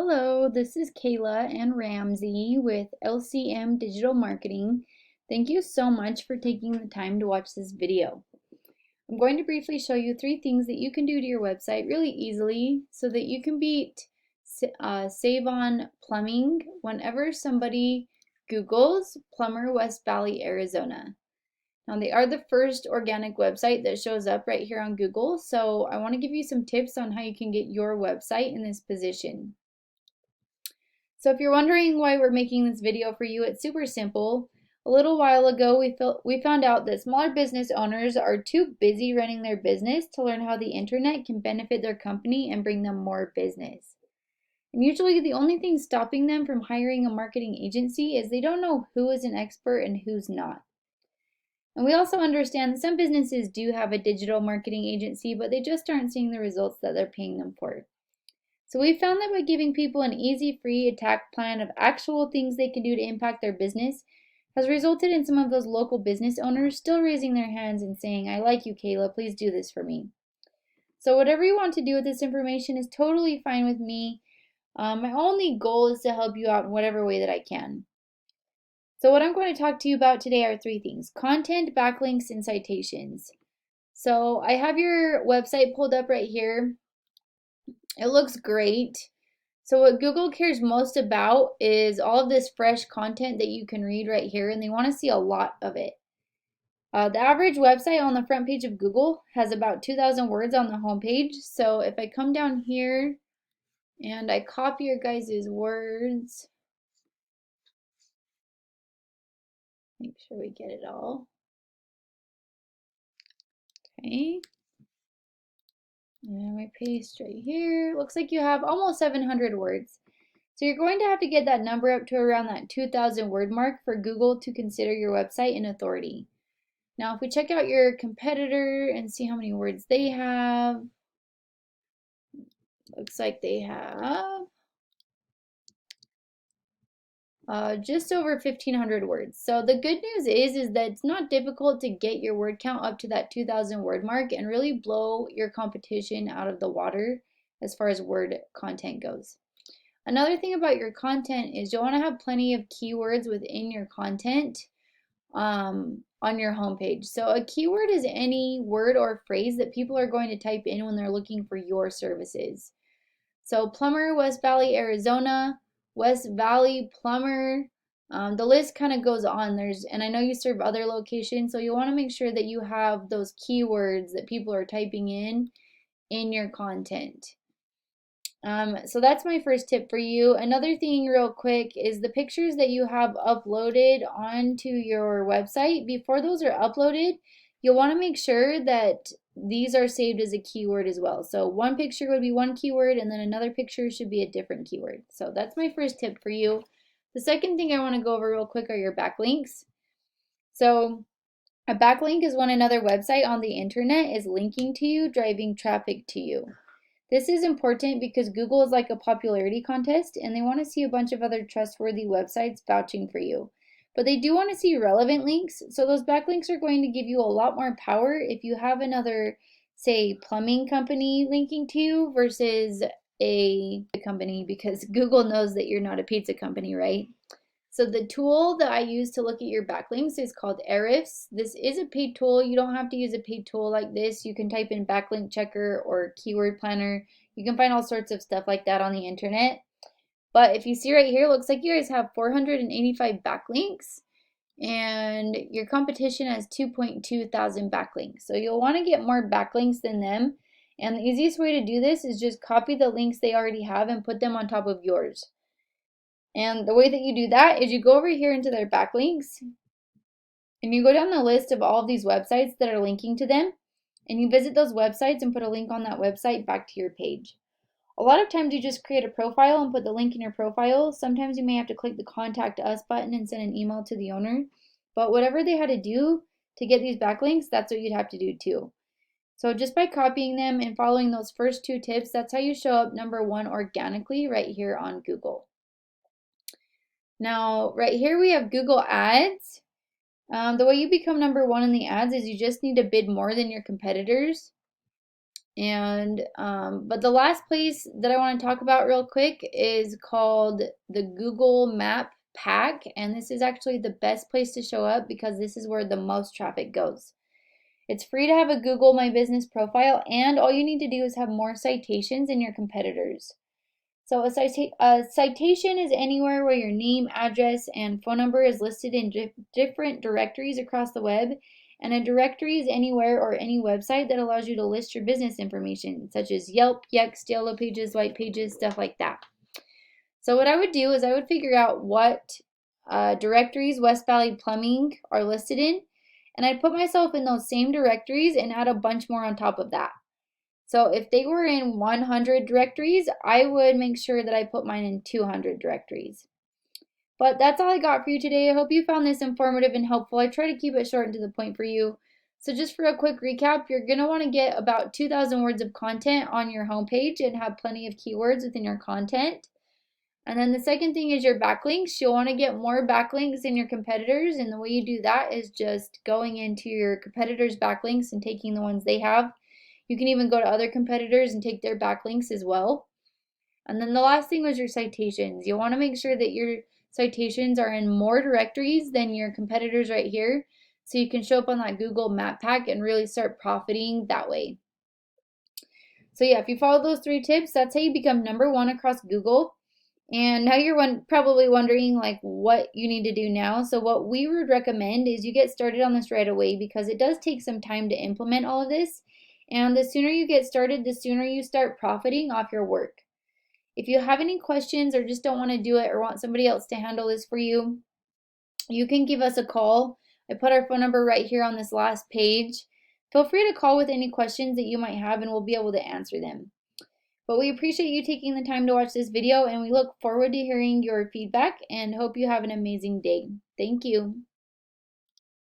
Hello, this is Kayla and Ramsey with LCM Digital Marketing. Thank you so much for taking the time to watch this video. I'm going to briefly show you 3 things that you can do to your website really easily so that you can beat Sav-on Plumbing whenever somebody Googles Plumber, West Valley, Arizona. Now, they are the first organic website that shows up right here on Google, so I want to give you some tips on how you can get your website in this position. So if you're wondering why we're making this video for you, it's super simple. A little while ago, we found out that smaller business owners are too busy running their business to learn how the internet can benefit their company and bring them more business. And usually the only thing stopping them from hiring a marketing agency is they don't know who is an expert and who's not. And we also understand that some businesses do have a digital marketing agency, but they just aren't seeing the results that they're paying them for. So we found that by giving people an easy, free attack plan of actual things they can do to impact their business has resulted in some of those local business owners still raising their hands and saying, "I like you, Kayla, please do this for me." So whatever you want to do with this information is totally fine with me. My only goal is to help you out in whatever way that I can. So what I'm going to talk to you about today are 3 things: content, backlinks, and citations. So I have your website pulled up right here. It looks great. So what Google cares most about is all of this fresh content that you can read right here, and they want to see a lot of it. The average website on the front page of Google has about 2,000 words on the home page. So if I come down here and I copy your guys' words, make sure we get it all. Okay. And we paste right here. Looks like you have almost 700 words. So you're going to have to get that number up to around that 2,000 word mark for Google to consider your website an authority. Now, if we check out your competitor and see how many words they have, looks like they have just over 1,500 words. So the good news is that it's not difficult to get your word count up to that 2,000 word mark and really blow your competition out of the water as far as word content goes. Another thing about your content is you'll want to have plenty of keywords within your content on your homepage. So a keyword is any word or phrase that people are going to type in when they're looking for your services. So plumber, West Valley, Arizona, West Valley plumber. The list kind of goes on. And I know you serve other locations, so you want to make sure that you have those keywords that people are typing in your content. So that's my first tip for you. Another thing real quick is the pictures that you have uploaded onto your website. Before those are uploaded, you'll want to make sure that these are saved as a keyword as well. So one picture would be one keyword and then another picture should be a different keyword. So that's my first tip for you. The second thing I want to go over real quick are your backlinks. So a backlink is when another website on the internet is linking to you, driving traffic to you. This is important because Google is like a popularity contest and they want to see a bunch of other trustworthy websites vouching for you. But they do want to see relevant links, so those backlinks are going to give you a lot more power if you have another, say, plumbing company linking to you versus a company, because Google knows that you're not a pizza company, right? So the tool that I use to look at your backlinks is called Ahrefs. This is a paid tool. You don't have to use a paid tool like this. You can type in backlink checker or keyword planner. You can find all sorts of stuff like that on the internet. But if you see right here, it looks like you guys have 485 backlinks and your competition has 2.2 thousand backlinks. So you'll want to get more backlinks than them. And the easiest way to do this is just copy the links they already have and put them on top of yours. And the way that you do that is you go over here into their backlinks and you go down the list of all of these websites that are linking to them and you visit those websites and put a link on that website back to your page. A lot of times you just create a profile and put the link in your profile. Sometimes you may have to click the contact us button and send an email to the owner. But whatever they had to do to get these backlinks, that's what you'd have to do too. So just by copying them and following those first 2 tips, that's how you show up #1 organically right here on Google. Now, right here we have Google Ads. The way you become #1 in the ads is you just need to bid more than your competitors. And but the last place that I want to talk about real quick is called the Google Map Pack, and this is actually the best place to show up because this is where the most traffic goes. It's free to have a Google My Business profile, and all you need to do is have more citations than your competitors. So a citation is anywhere where your name, address, and phone number is listed in different directories across the web. And a directory is anywhere or any website that allows you to list your business information, such as Yelp, Yext, Yellow Pages, White Pages, stuff like that. So what I would do is I would figure out what directories West Valley Plumbing are listed in, and I'd put myself in those same directories and add a bunch more on top of that. So if they were in 100 directories, I would make sure that I put mine in 200 directories. But that's all I got for you today. I hope you found this informative and helpful. I try to keep it short and to the point for you. So just for a quick recap, you're going to want to get about 2,000 words of content on your homepage and have plenty of keywords within your content. And then the second thing is your backlinks. You'll want to get more backlinks than your competitors, and the way you do that is just going into your competitors' backlinks and taking the ones they have. You can even go to other competitors and take their backlinks as well. And then the last thing was your citations. You'll want to make sure that your citations are in more directories than your competitors right here, so you can show up on that Google Map Pack and really start profiting that way. So yeah, if you follow those 3 tips, that's how you become #1 across Google. And now you're probably wondering like what you need to do now. So what we would recommend is you get started on this right away because it does take some time to implement all of this. And the sooner you get started, the sooner you start profiting off your work. If you have any questions or just don't want to do it or want somebody else to handle this for you, you can give us a call. I put our phone number right here on this last page. Feel free to call with any questions that you might have and we'll be able to answer them. But we appreciate you taking the time to watch this video and we look forward to hearing your feedback and hope you have an amazing day. Thank you.